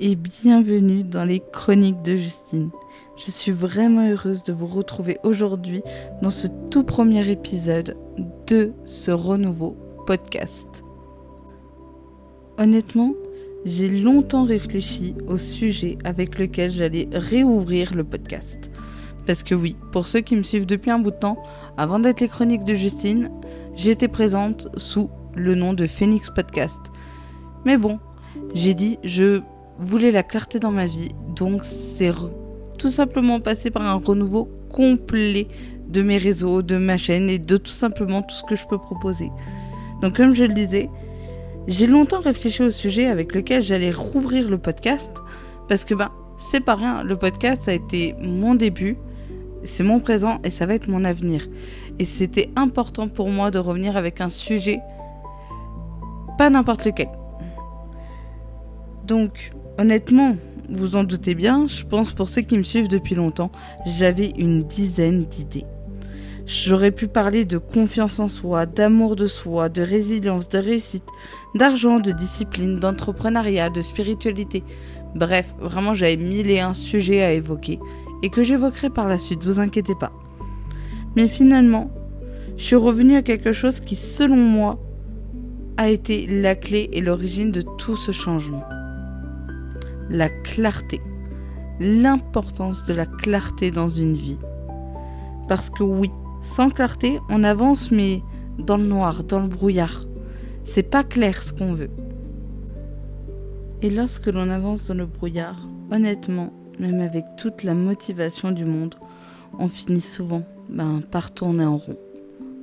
et bienvenue dans les chroniques de Justine. Je suis vraiment heureuse de vous retrouver aujourd'hui dans ce tout premier épisode de ce renouveau podcast. Honnêtement, j'ai longtemps réfléchi au sujet avec lequel j'allais réouvrir le podcast. Parce que oui, pour ceux qui me suivent depuis un bout de temps, avant d'être les chroniques de Justine, j'étais présente sous le nom de Phoenix Podcast. Mais bon, j'ai dit, je voulais la clarté dans ma vie, donc c'est tout simplement passé par un renouveau complet de mes réseaux, de ma chaîne et de tout simplement tout ce que je peux proposer. Donc comme je le disais, j'ai longtemps réfléchi au sujet avec lequel j'allais rouvrir le podcast, parce que c'est pas rien, le podcast ça a été mon début, c'est mon présent et ça va être mon avenir. Et c'était important pour moi de revenir avec un sujet, pas n'importe lequel. Donc, honnêtement, vous en doutez bien, je pense pour ceux qui me suivent depuis longtemps, j'avais une dizaine d'idées. J'aurais pu parler de confiance en soi, d'amour de soi, de résilience, de réussite, d'argent, de discipline, d'entrepreneuriat, de spiritualité. Bref, vraiment j'avais 1001 sujets à évoquer et que j'évoquerai par la suite, vous inquiétez pas. Mais finalement, je suis revenue à quelque chose qui, selon moi, a été la clé et l'origine de tout ce changement. La clarté. L'importance de la clarté dans une vie. Parce que oui, sans clarté, on avance mais dans le noir, dans le brouillard. C'est pas clair ce qu'on veut. Et lorsque l'on avance dans le brouillard, honnêtement, même avec toute la motivation du monde, on finit souvent par tourner en rond.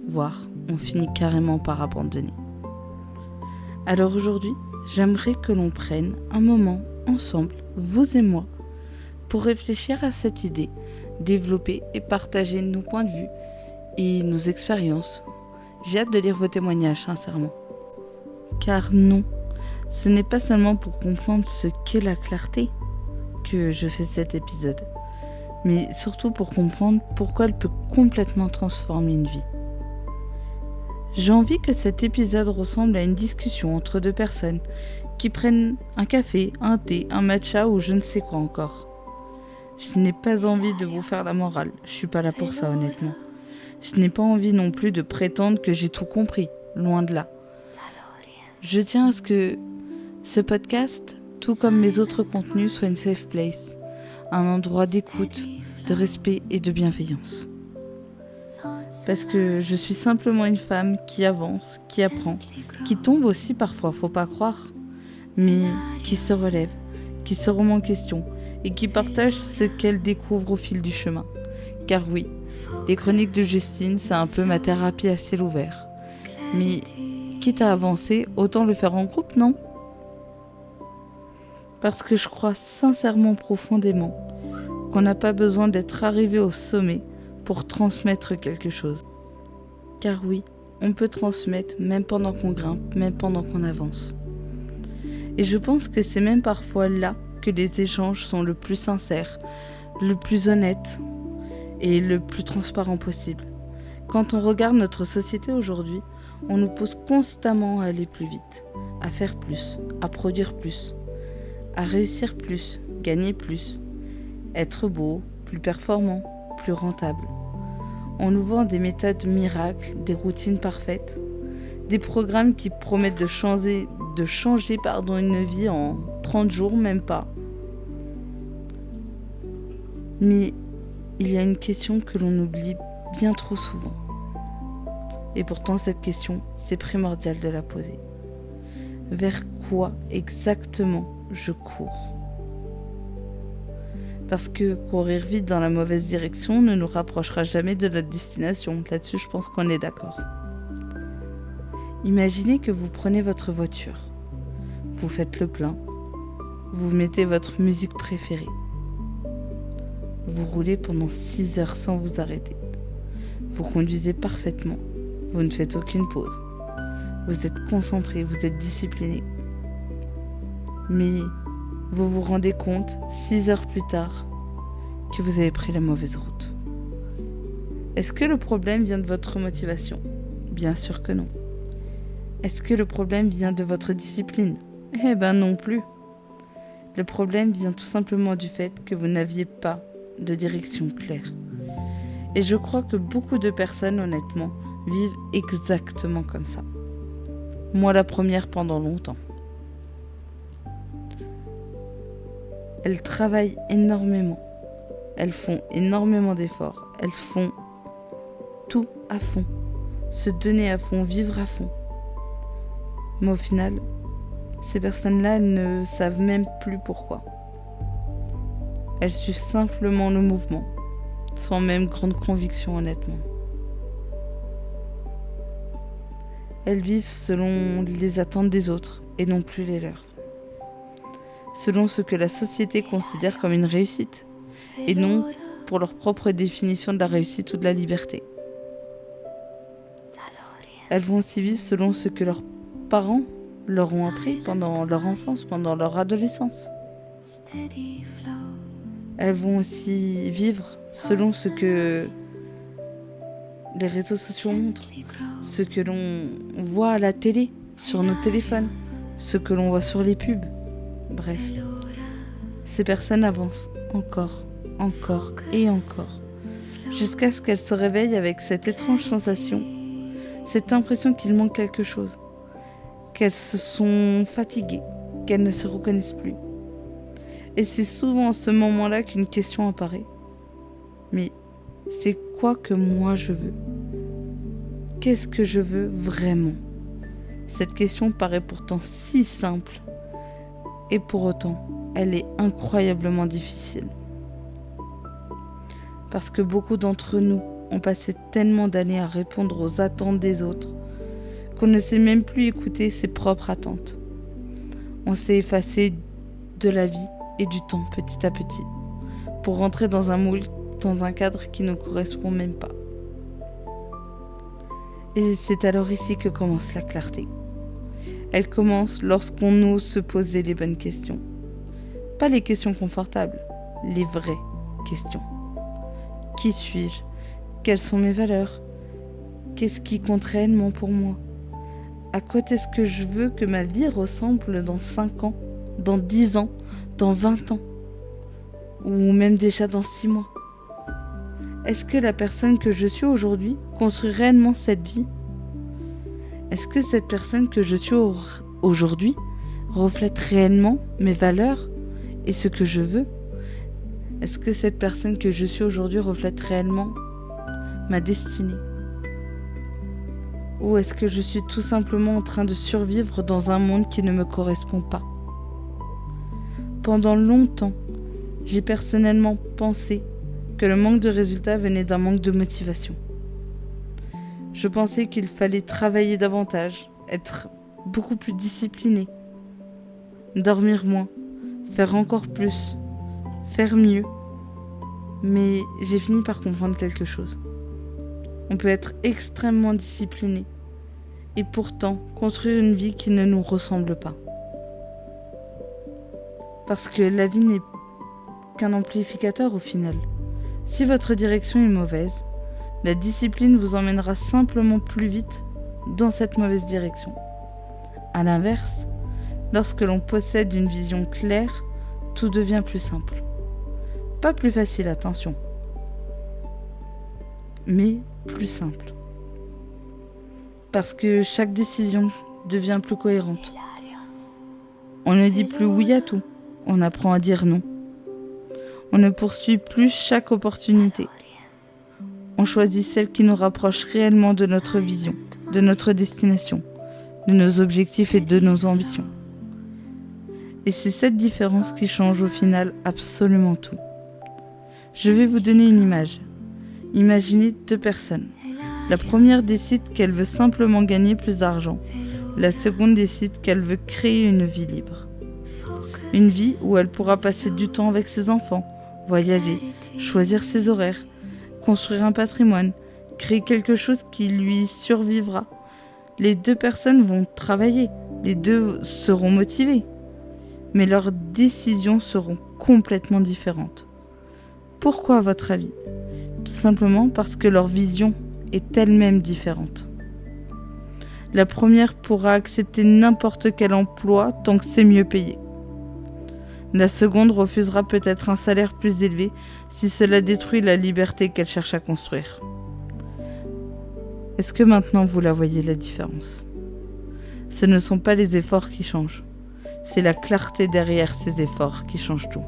Voire, on finit carrément par abandonner. Alors aujourd'hui, j'aimerais que l'on prenne un moment ensemble, vous et moi, pour réfléchir à cette idée, développer et partager nos points de vue et nos expériences. J'ai hâte de lire vos témoignages, sincèrement. Car non, ce n'est pas seulement pour comprendre ce qu'est la clarté que je fais cet épisode, mais surtout pour comprendre pourquoi elle peut complètement transformer une vie. J'ai envie que cet épisode ressemble à une discussion entre deux personnes qui prennent un café, un thé, un matcha ou je ne sais quoi encore. Je n'ai pas envie de vous faire la morale, je suis pas là pour ça honnêtement. Je n'ai pas envie non plus de prétendre que j'ai tout compris, loin de là. Je tiens à ce que ce podcast, tout comme mes autres contenus, soit une safe place, un endroit d'écoute, de respect et de bienveillance. Parce que je suis simplement une femme qui avance, qui apprend, qui tombe aussi parfois, faut pas croire, mais qui se relève, qui se remet en question et qui partage ce qu'elle découvre au fil du chemin. Car oui, les chroniques de Justine, c'est un peu ma thérapie à ciel ouvert. Mais quitte à avancer, autant le faire en groupe, non ? Parce que je crois sincèrement profondément qu'on n'a pas besoin d'être arrivé au sommet pour transmettre quelque chose. Car oui, on peut transmettre même pendant qu'on grimpe, même pendant qu'on avance. Et je pense que c'est même parfois là que les échanges sont le plus sincères, le plus honnêtes et le plus transparent possible. Quand on regarde notre société aujourd'hui, on nous pousse constamment à aller plus vite, à faire plus, à produire plus, à réussir plus, gagner plus, être beau, plus performant, plus rentable. On nous vend des méthodes miracles, des routines parfaites, des programmes qui promettent de changer une vie en 30 jours, même pas. Mais il y a une question que l'on oublie bien trop souvent. Et pourtant cette question, c'est primordial de la poser. Vers quoi exactement je cours ? Parce que courir vite dans la mauvaise direction ne nous rapprochera jamais de notre destination. Là-dessus, je pense qu'on est d'accord. Imaginez que vous prenez votre voiture. Vous faites le plein. Vous mettez votre musique préférée. Vous roulez pendant 6 heures sans vous arrêter. Vous conduisez parfaitement. Vous ne faites aucune pause. Vous êtes concentré, vous êtes discipliné. Mais vous vous rendez compte, 6 heures plus tard, que vous avez pris la mauvaise route. Est-ce que le problème vient de votre motivation ? Bien sûr que non. Est-ce que le problème vient de votre discipline ? Eh ben non plus. Le problème vient tout simplement du fait que vous n'aviez pas de direction claire. Et je crois que beaucoup de personnes, honnêtement, vivent exactement comme ça. Moi, la première pendant longtemps. Elles travaillent énormément. Elles font énormément d'efforts. Elles font tout à fond. Se donner à fond, vivre à fond. Mais au final, ces personnes-là ne savent même plus pourquoi. Elles suivent simplement le mouvement, sans même grande conviction honnêtement. Elles vivent selon les attentes des autres et non plus les leurs. Selon ce que la société considère comme une réussite, et non pour leur propre définition de la réussite ou de la liberté. Elles vont aussi vivre selon ce que leurs parents leur ont appris pendant leur enfance, pendant leur adolescence. Elles vont aussi vivre selon ce que les réseaux sociaux montrent, ce que l'on voit à la télé, sur nos téléphones, ce que l'on voit sur les pubs. Bref, ces personnes avancent encore et encore, jusqu'à ce qu'elles se réveillent avec cette étrange sensation, cette impression qu'il manque quelque chose, qu'elles se sont fatiguées, qu'elles ne se reconnaissent plus. Et c'est souvent à ce moment-là qu'une question apparaît. Mais c'est quoi que moi je veux ? Qu'est-ce que je veux vraiment ? Cette question paraît pourtant si simple. Et pour autant, elle est incroyablement difficile. Parce que beaucoup d'entre nous ont passé tellement d'années à répondre aux attentes des autres qu'on ne sait même plus écouter ses propres attentes. On s'est effacé de la vie et du temps petit à petit pour rentrer dans un moule, dans un cadre qui ne correspond même pas. Et c'est alors ici que commence la clarté. Elle commence lorsqu'on ose se poser les bonnes questions. Pas les questions confortables, les vraies questions. Qui suis-je ? Quelles sont mes valeurs ? Qu'est-ce qui compte réellement pour moi ? À quoi est-ce que je veux que ma vie ressemble dans 5 ans, dans 10 ans, dans 20 ans ? Ou même déjà dans 6 mois ? Est-ce que la personne que je suis aujourd'hui construit réellement cette vie ? Est-ce que cette personne que je suis aujourd'hui reflète réellement mes valeurs et ce que je veux ? Est-ce que cette personne que je suis aujourd'hui reflète réellement ma destinée ? Ou est-ce que je suis tout simplement en train de survivre dans un monde qui ne me correspond pas ? Pendant longtemps, j'ai personnellement pensé que le manque de résultats venait d'un manque de motivation. Je pensais qu'il fallait travailler davantage, être beaucoup plus discipliné, dormir moins, faire encore plus, faire mieux. Mais j'ai fini par comprendre quelque chose. On peut être extrêmement discipliné et pourtant construire une vie qui ne nous ressemble pas. Parce que la vie n'est qu'un amplificateur au final. Si votre direction est mauvaise, la discipline vous emmènera simplement plus vite dans cette mauvaise direction. À l'inverse, lorsque l'on possède une vision claire, tout devient plus simple. Pas plus facile, attention, mais plus simple. Parce que chaque décision devient plus cohérente. On ne dit plus oui à tout, on apprend à dire non. On ne poursuit plus chaque opportunité. On choisit celle qui nous rapproche réellement de notre vision, de notre destination, de nos objectifs et de nos ambitions. Et c'est cette différence qui change au final absolument tout. Je vais vous donner une image. Imaginez 2 personnes. La première décide qu'elle veut simplement gagner plus d'argent. La seconde décide qu'elle veut créer une vie libre. Une vie où elle pourra passer du temps avec ses enfants, voyager, choisir ses horaires, construire un patrimoine, créer quelque chose qui lui survivra. Les 2 personnes vont travailler, les 2 seront motivées, mais leurs décisions seront complètement différentes. Pourquoi à votre avis ? Tout simplement parce que leur vision est elle-même différente. La première pourra accepter n'importe quel emploi tant que c'est mieux payé. La seconde refusera peut-être un salaire plus élevé si cela détruit la liberté qu'elle cherche à construire. Est-ce que maintenant vous la voyez, la différence ? Ce ne sont pas les efforts qui changent, c'est la clarté derrière ces efforts qui change tout.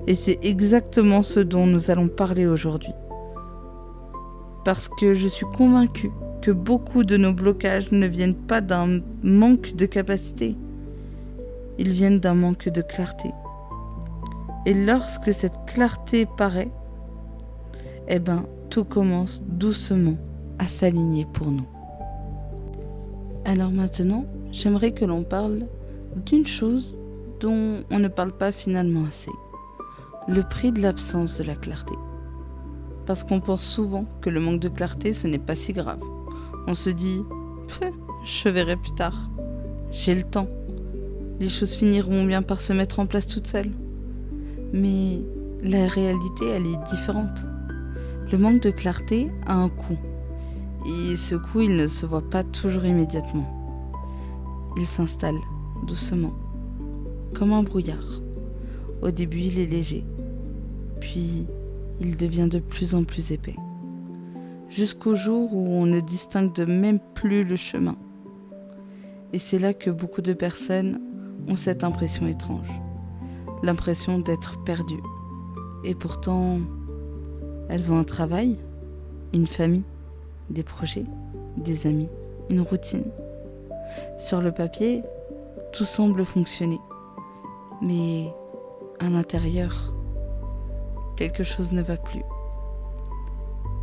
Et c'est exactement ce dont nous allons parler aujourd'hui. Parce que je suis convaincue que beaucoup de nos blocages ne viennent pas d'un manque de capacité, ils viennent d'un manque de clarté. Et lorsque cette clarté paraît, tout commence doucement à s'aligner pour nous. Alors maintenant, j'aimerais que l'on parle d'une chose dont on ne parle pas finalement assez. Le prix de l'absence de la clarté. Parce qu'on pense souvent que le manque de clarté, ce n'est pas si grave. On se dit « je verrai plus tard, j'ai le temps, les choses finiront bien par se mettre en place toutes seules ». Mais la réalité, elle est différente. Le manque de clarté a un coût. Et ce coût, il ne se voit pas toujours immédiatement. Il s'installe doucement, comme un brouillard. Au début, il est léger, puis il devient de plus en plus épais, jusqu'au jour où on ne distingue même plus le chemin. Et c'est là que beaucoup de personnes ont cette impression étrange, l'impression d'être perdues. Et pourtant, elles ont un travail, une famille, des projets, des amis, une routine. Sur le papier, tout semble fonctionner, mais à l'intérieur, quelque chose ne va plus.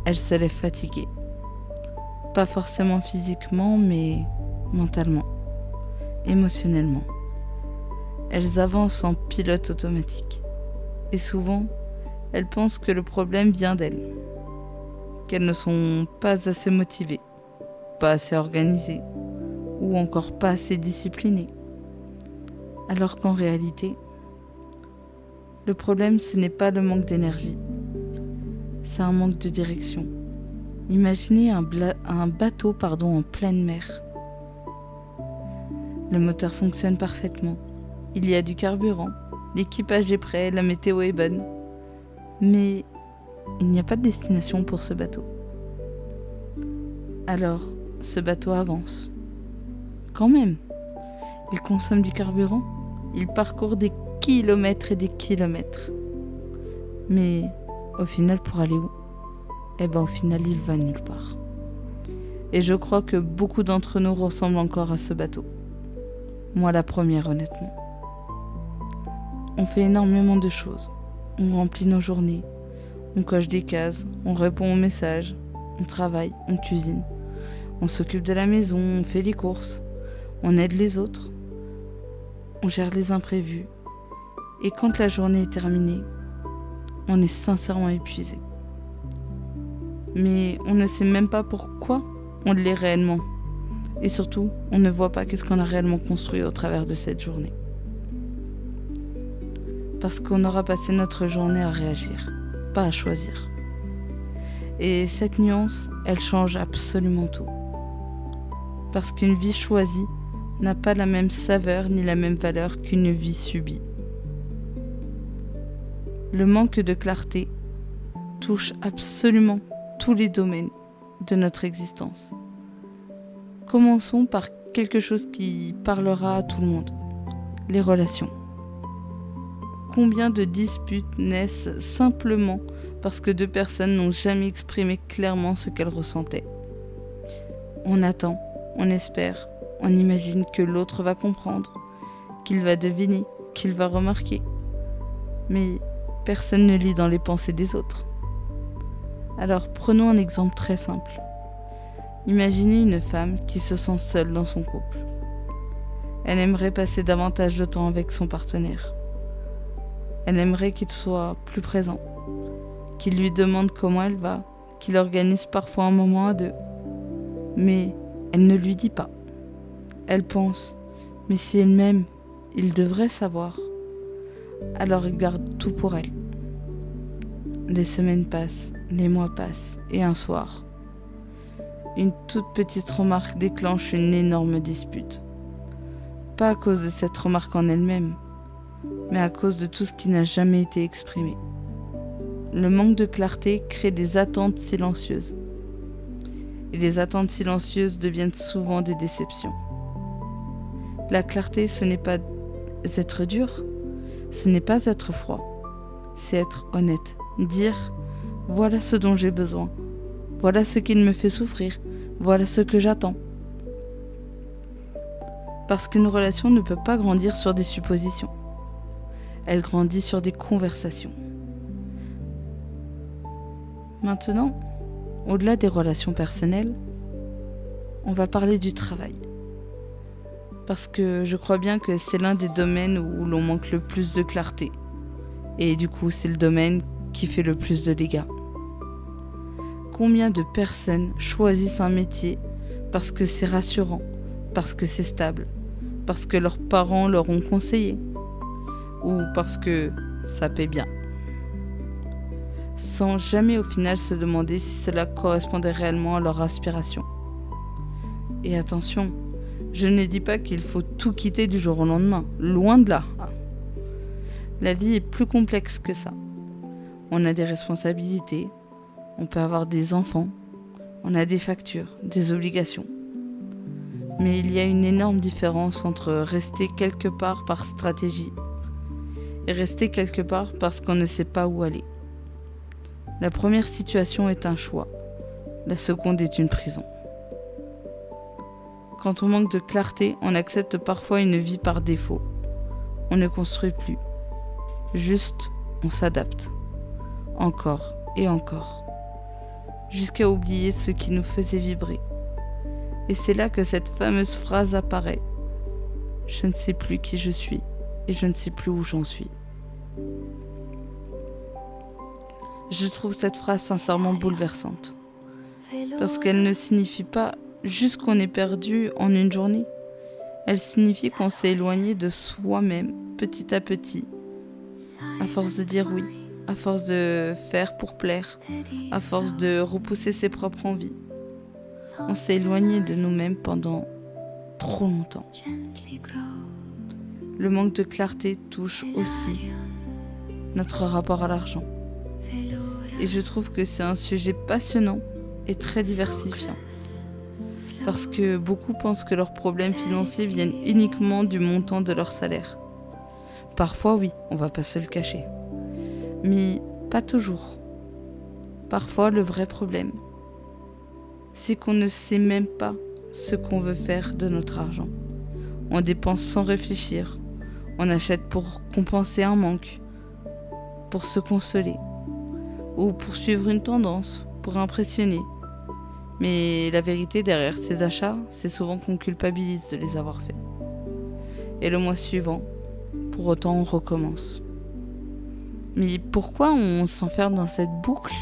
Elles se lèvent fatiguées. Pas forcément physiquement, mais mentalement, émotionnellement. Elles avancent en pilote automatique. Et souvent, elles pensent que le problème vient d'elles. Qu'elles ne sont pas assez motivées, pas assez organisées, ou encore pas assez disciplinées. Alors qu'en réalité, le problème, ce n'est pas le manque d'énergie, c'est un manque de direction. Imaginez un bateau en pleine mer. Le moteur fonctionne parfaitement, il y a du carburant, l'équipage est prêt, la météo est bonne. Mais il n'y a pas de destination pour ce bateau. Alors, ce bateau avance. Quand même, il consomme du carburant, il parcourt des kilomètres et des kilomètres. Mais au final, pour aller où ? Au final, il va nulle part. Et je crois que beaucoup d'entre nous ressemblent encore à ce bateau. Moi, la première, honnêtement. On fait énormément de choses. On remplit nos journées. On coche des cases. On répond aux messages. On travaille. On cuisine. On s'occupe de la maison. On fait les courses. On aide les autres. On gère les imprévus. Et quand la journée est terminée, on est sincèrement épuisé. Mais on ne sait même pas pourquoi on l'est réellement. Et surtout, on ne voit pas qu'est-ce qu'on a réellement construit au travers de cette journée. Parce qu'on aura passé notre journée à réagir, pas à choisir. Et cette nuance, elle change absolument tout. Parce qu'une vie choisie n'a pas la même saveur ni la même valeur qu'une vie subie. Le manque de clarté touche absolument tous les domaines de notre existence. Commençons par quelque chose qui parlera à tout le monde, les relations. Combien de disputes naissent simplement parce que deux personnes n'ont jamais exprimé clairement ce qu'elles ressentaient. On attend, on espère, on imagine que l'autre va comprendre, qu'il va deviner, qu'il va remarquer. Mais personne ne lit dans les pensées des autres. Alors prenons un exemple très simple. Imaginez une femme qui se sent seule dans son couple. Elle aimerait passer davantage de temps avec son partenaire. Elle aimerait qu'il soit plus présent, qu'il lui demande comment elle va, qu'il organise parfois un moment à deux. Mais elle ne lui dit pas. Elle pense, mais si elle m'aime, il devrait savoir. Alors il garde tout pour elle. Les semaines passent, les mois passent, et un soir, une toute petite remarque déclenche une énorme dispute. Pas à cause de cette remarque en elle-même, mais à cause de tout ce qui n'a jamais été exprimé. Le manque de clarté crée des attentes silencieuses. Et les attentes silencieuses deviennent souvent des déceptions. La clarté, ce n'est pas être dur, ce n'est pas être froid, c'est être honnête. Dire « voilà ce dont j'ai besoin, voilà ce qui me fait souffrir, voilà ce que j'attends ». Parce qu'une relation ne peut pas grandir sur des suppositions. Elle grandit sur des conversations. Maintenant, au-delà des relations personnelles, on va parler du travail. Parce que je crois bien que c'est l'un des domaines où l'on manque le plus de clarté. Et du coup, c'est le domaine qui fait le plus de dégâts. Combien de personnes choisissent un métier parce que c'est rassurant, parce que c'est stable, parce que leurs parents leur ont conseillé, ou parce que ça paie bien, sans jamais au final se demander si cela correspondait réellement à leur aspiration. Et attention, je ne dis pas qu'il faut tout quitter du jour au lendemain, loin de là. La vie est plus complexe que ça. On a des responsabilités, on peut avoir des enfants, on a des factures, des obligations. Mais il y a une énorme différence entre rester quelque part par stratégie et rester quelque part parce qu'on ne sait pas où aller. La première situation est un choix, la seconde est une prison. Quand on manque de clarté, on accepte parfois une vie par défaut. On ne construit plus. Juste, on s'adapte. Encore et encore. Jusqu'à oublier ce qui nous faisait vibrer. Et c'est là que cette fameuse phrase apparaît. Je ne sais plus qui je suis et je ne sais plus où j'en suis. Je trouve cette phrase sincèrement bouleversante. Parce qu'elle ne signifie pas juste qu'on est perdu en une journée. Elle signifie qu'on s'est éloigné de soi-même petit à petit, à force de dire oui, à force de faire pour plaire, à force de repousser ses propres envies. On s'est éloigné de nous-mêmes pendant trop longtemps. Le manque de clarté touche aussi notre rapport à l'argent. Et je trouve que c'est un sujet passionnant et très diversifiant. Parce que beaucoup pensent que leurs problèmes financiers viennent uniquement du montant de leur salaire. Parfois oui, on va pas se le cacher. Mais pas toujours. Parfois le vrai problème, c'est qu'on ne sait même pas ce qu'on veut faire de notre argent. On dépense sans réfléchir. On achète pour compenser un manque, pour se consoler, ou pour suivre une tendance, pour impressionner. Mais la vérité derrière ces achats, c'est souvent qu'on culpabilise de les avoir faits. Et le mois suivant, pour autant on recommence. Mais pourquoi on s'enferme dans cette boucle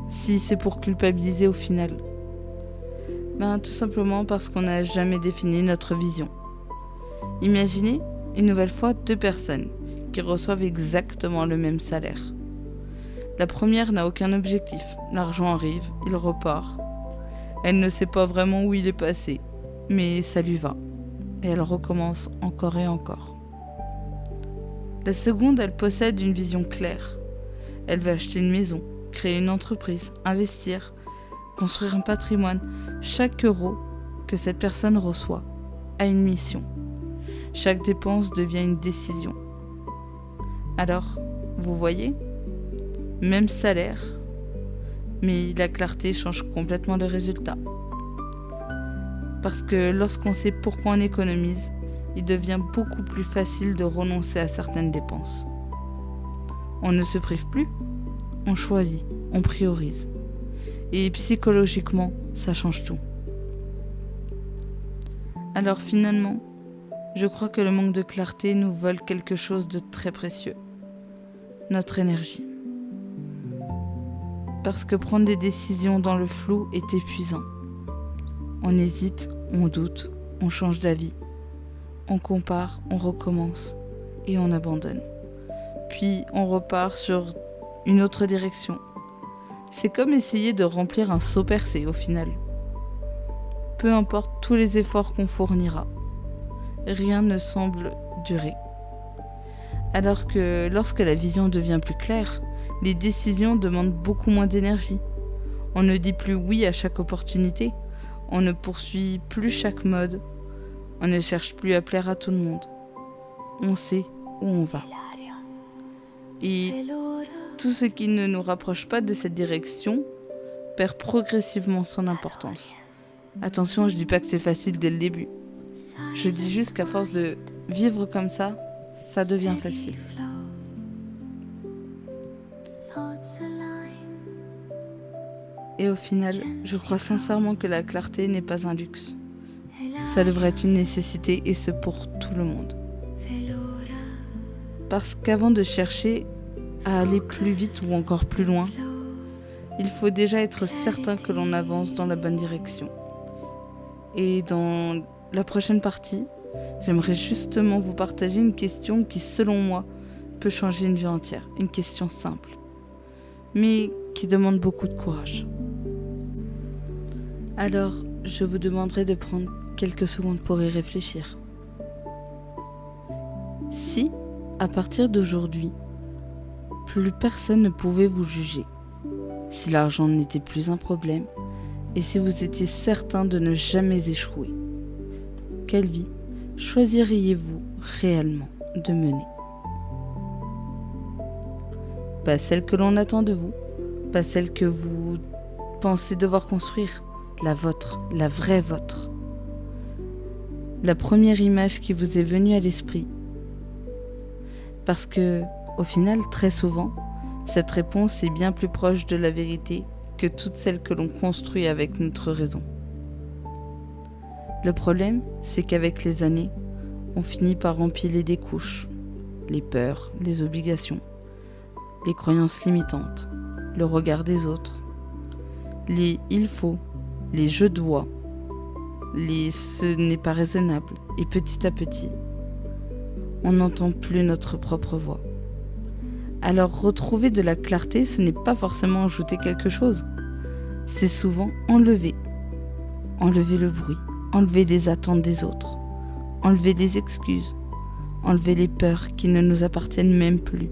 si c'est pour culpabiliser au final? Tout simplement parce qu'on n'a jamais défini notre vision. Imaginez une nouvelle fois 2 personnes qui reçoivent exactement le même salaire. La première n'a aucun objectif. L'argent arrive, il repart. Elle ne sait pas vraiment où il est passé, mais ça lui va. Et elle recommence encore et encore. La seconde, elle possède une vision claire. Elle veut acheter une maison, créer une entreprise, investir, construire un patrimoine. Chaque euro que cette personne reçoit a une mission. Chaque dépense devient une décision. Alors, vous voyez, même salaire, mais la clarté change complètement le résultat. Parce que lorsqu'on sait pourquoi on économise, il devient beaucoup plus facile de renoncer à certaines dépenses. On ne se prive plus, on choisit, on priorise. Et psychologiquement, ça change tout. Alors finalement, je crois que le manque de clarté nous vole quelque chose de très précieux. Notre énergie. Parce que prendre des décisions dans le flou est épuisant. On hésite, on doute, on change d'avis. On compare, on recommence et on abandonne. Puis on repart sur une autre direction. C'est comme essayer de remplir un seau percé au final. Peu importe tous les efforts qu'on fournira, rien ne semble durer. Alors que lorsque la vision devient plus claire, les décisions demandent beaucoup moins d'énergie. On ne dit plus oui à chaque opportunité, on ne poursuit plus chaque mode, on ne cherche plus à plaire à tout le monde. On sait où on va. Et tout ce qui ne nous rapproche pas de cette direction perd progressivement son importance. Attention, je dis pas que c'est facile dès le début. Je dis juste qu'à force de vivre comme ça devient facile. Et au final, je crois sincèrement que la clarté n'est pas un luxe. Ça devrait être une nécessité et ce pour tout le monde. Parce qu'avant de chercher à aller plus vite ou encore plus loin, il faut déjà être certain que l'on avance dans la bonne direction. Et dans la prochaine partie, j'aimerais justement vous partager une question qui, selon moi, peut changer une vie entière. Une question simple, mais qui demande beaucoup de courage. Alors, je vous demanderai de prendre quelques secondes pour y réfléchir. Si, à partir d'aujourd'hui, plus personne ne pouvait vous juger, si l'argent n'était plus un problème, et si vous étiez certain de ne jamais échouer, quelle vie choisiriez-vous réellement de mener ? Pas celle que l'on attend de vous, pas celle que vous pensez devoir construire, la vôtre, la vraie vôtre. La première image qui vous est venue à l'esprit. Parce que, au final, très souvent, cette réponse est bien plus proche de la vérité que toutes celles que l'on construit avec notre raison. Le problème, c'est qu'avec les années, on finit par empiler des couches, les peurs, les obligations, les croyances limitantes, le regard des autres, les « il faut », les « je dois », les « ce n'est pas raisonnable » et petit à petit, on n'entend plus notre propre voix. Alors retrouver de la clarté, ce n'est pas forcément ajouter quelque chose, c'est souvent enlever le bruit, enlever les attentes des autres, enlever les excuses, enlever les peurs qui ne nous appartiennent même plus.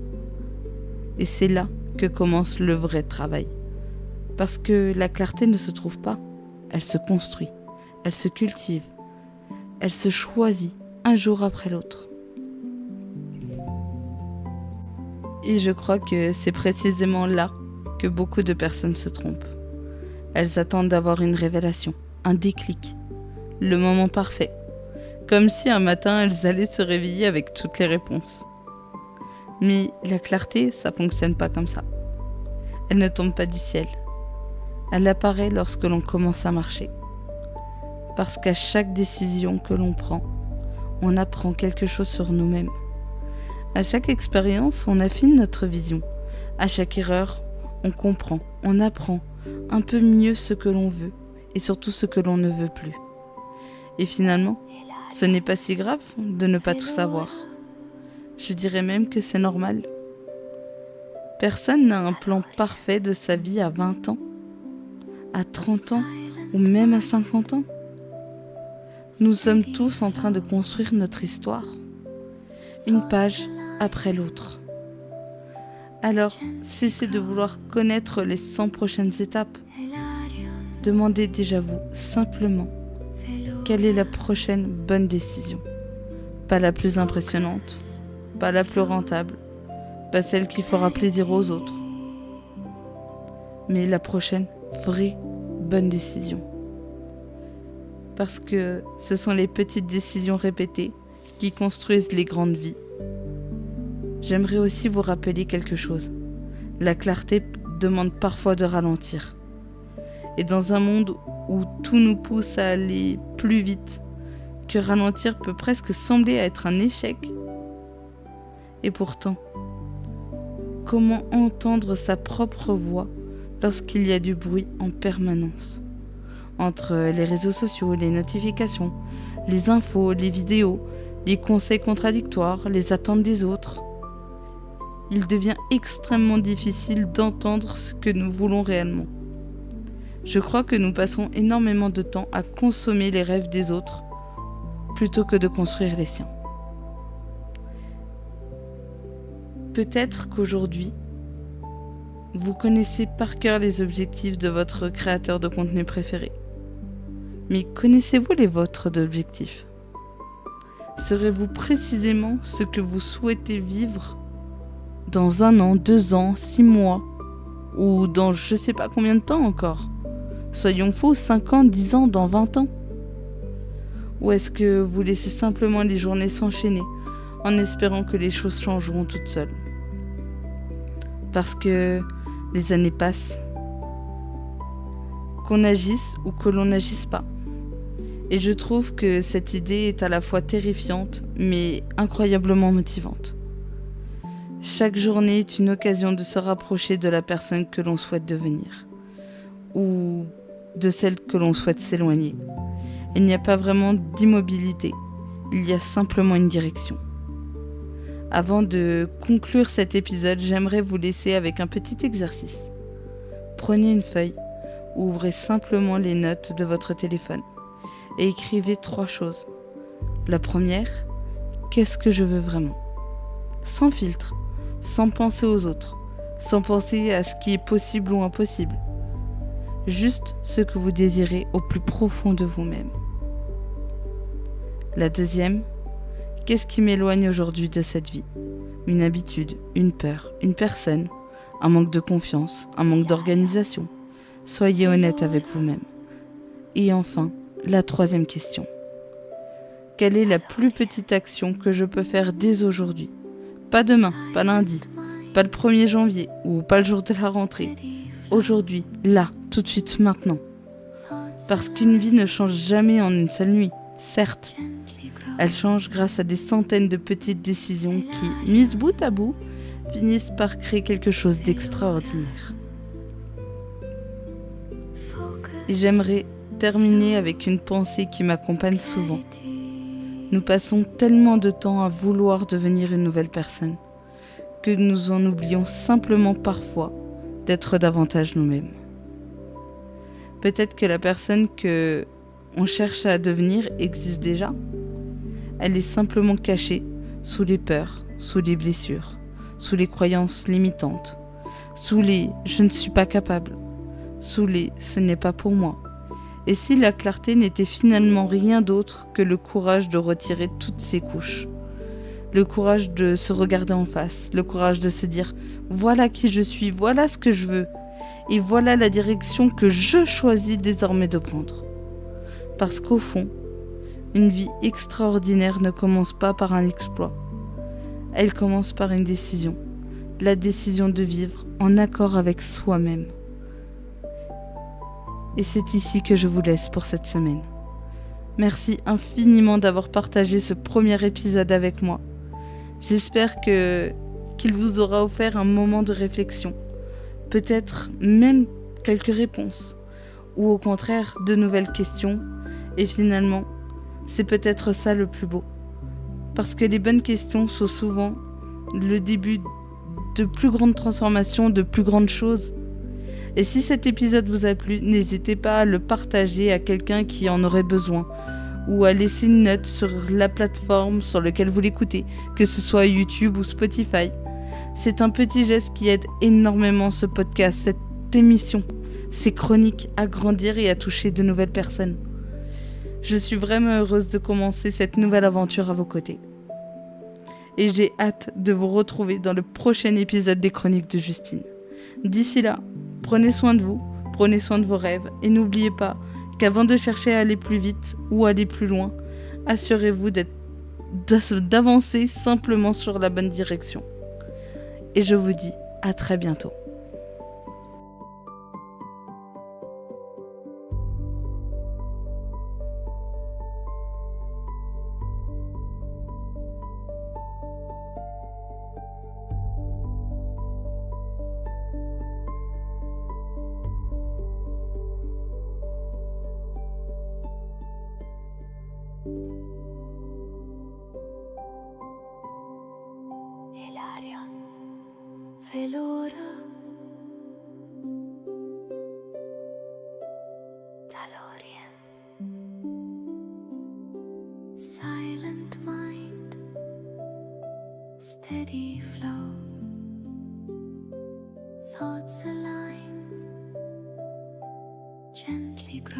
Et c'est là que commence le vrai travail. Parce que la clarté ne se trouve pas, elle se construit, elle se cultive, elle se choisit un jour après l'autre. Et je crois que c'est précisément là que beaucoup de personnes se trompent. Elles attendent d'avoir une révélation, un déclic, le moment parfait, comme si un matin elles allaient se réveiller avec toutes les réponses. Mais la clarté, ça fonctionne pas comme ça. Elle ne tombe pas du ciel. Elle apparaît lorsque l'on commence à marcher. Parce qu'à chaque décision que l'on prend, on apprend quelque chose sur nous-mêmes. À chaque expérience, on affine notre vision. À chaque erreur, on comprend, on apprend un peu mieux ce que l'on veut et surtout ce que l'on ne veut plus. Et finalement, ce n'est pas si grave de ne pas tout savoir. Je dirais même que c'est normal. Personne n'a un plan parfait de sa vie à 20 ans, à 30 ans ou même à 50 ans. Nous sommes tous en train de construire notre histoire, une page après l'autre. Alors, cessez de vouloir connaître les 100 prochaines étapes. Demandez déjà vous, simplement, quelle est la prochaine bonne décision. Pas la plus impressionnante, pas la plus rentable, pas celle qui fera plaisir aux autres, mais la prochaine vraie bonne décision. Parce que ce sont les petites décisions répétées qui construisent les grandes vies. J'aimerais aussi vous rappeler quelque chose. La clarté demande parfois de ralentir. Et dans un monde où tout nous pousse à aller plus vite, que ralentir peut presque sembler être un échec. Et pourtant, comment entendre sa propre voix lorsqu'il y a du bruit en permanence ? Entre les réseaux sociaux, les notifications, les infos, les vidéos, les conseils contradictoires, les attentes des autres, il devient extrêmement difficile d'entendre ce que nous voulons réellement. Je crois que nous passons énormément de temps à consommer les rêves des autres plutôt que de construire les siens. Peut-être qu'aujourd'hui, vous connaissez par cœur les objectifs de votre créateur de contenu préféré. Mais connaissez-vous les vôtres d'objectifs ? Serez-vous précisément ce que vous souhaitez vivre dans 1 an, 2 ans, 6 mois ou dans je ne sais pas combien de temps encore ? Soyons fous, 5 ans, 10 ans, dans 20 ans ? Ou est-ce que vous laissez simplement les journées s'enchaîner en espérant que les choses changeront toutes seules ? Parce que les années passent, qu'on agisse ou que l'on n'agisse pas. Et je trouve que cette idée est à la fois terrifiante, mais incroyablement motivante. Chaque journée est une occasion de se rapprocher de la personne que l'on souhaite devenir, ou de celle que l'on souhaite s'éloigner. Il n'y a pas vraiment d'immobilité, il y a simplement une direction. Avant de conclure cet épisode, j'aimerais vous laisser avec un petit exercice. Prenez une feuille, ou ouvrez simplement les notes de votre téléphone et écrivez 3 choses. La première, qu'est-ce que je veux vraiment ? Sans filtre, sans penser aux autres, sans penser à ce qui est possible ou impossible. Juste ce que vous désirez au plus profond de vous-même. La deuxième, qu'est-ce qui m'éloigne aujourd'hui de cette vie ? Une habitude, une peur, une personne, un manque de confiance, un manque d'organisation. Soyez honnête avec vous-même. Et enfin, la 3e question. Quelle est la plus petite action que je peux faire dès aujourd'hui ? Pas demain, pas lundi, pas le 1er janvier ou pas le jour de la rentrée. Aujourd'hui, là, tout de suite, maintenant. Parce qu'une vie ne change jamais en une seule nuit, certes. Elle change grâce à des centaines de petites décisions qui, mises bout à bout, finissent par créer quelque chose d'extraordinaire. Et j'aimerais terminer avec une pensée qui m'accompagne souvent. Nous passons tellement de temps à vouloir devenir une nouvelle personne que nous en oublions simplement parfois d'être davantage nous-mêmes. Peut-être que la personne que on cherche à devenir existe déjà. Elle est simplement cachée sous les peurs, sous les blessures, sous les croyances limitantes, sous les « je ne suis pas capable », sous les « ce n'est pas pour moi ». Et si la clarté n'était finalement rien d'autre que le courage de retirer toutes ces couches, le courage de se regarder en face, le courage de se dire « voilà qui je suis, voilà ce que je veux, et voilà la direction que je choisis désormais de prendre ». Parce qu'au fond, une vie extraordinaire ne commence pas par un exploit. Elle commence par une décision. La décision de vivre en accord avec soi-même. Et c'est ici que je vous laisse pour cette semaine. Merci infiniment d'avoir partagé ce premier épisode avec moi. J'espère qu'il vous aura offert un moment de réflexion. Peut-être même quelques réponses. Ou au contraire, de nouvelles questions. Et finalement, c'est peut-être ça le plus beau. Parce que les bonnes questions sont souvent le début de plus grandes transformations, de plus grandes choses. Et si cet épisode vous a plu, n'hésitez pas à le partager à quelqu'un qui en aurait besoin. Ou à laisser une note sur la plateforme sur laquelle vous l'écoutez, que ce soit YouTube ou Spotify. C'est un petit geste qui aide énormément ce podcast, cette émission, ces chroniques à grandir et à toucher de nouvelles personnes. Je suis vraiment heureuse de commencer cette nouvelle aventure à vos côtés. Et j'ai hâte de vous retrouver dans le prochain épisode des Chroniques de Justine. D'ici là, prenez soin de vous, prenez soin de vos rêves et n'oubliez pas qu'avant de chercher à aller plus vite ou aller plus loin, assurez-vous d'avancer simplement sur la bonne direction. Et je vous dis à très bientôt. Hilarion, Velora, Talorian, silent mind, steady flow. thoughts align, gently grow.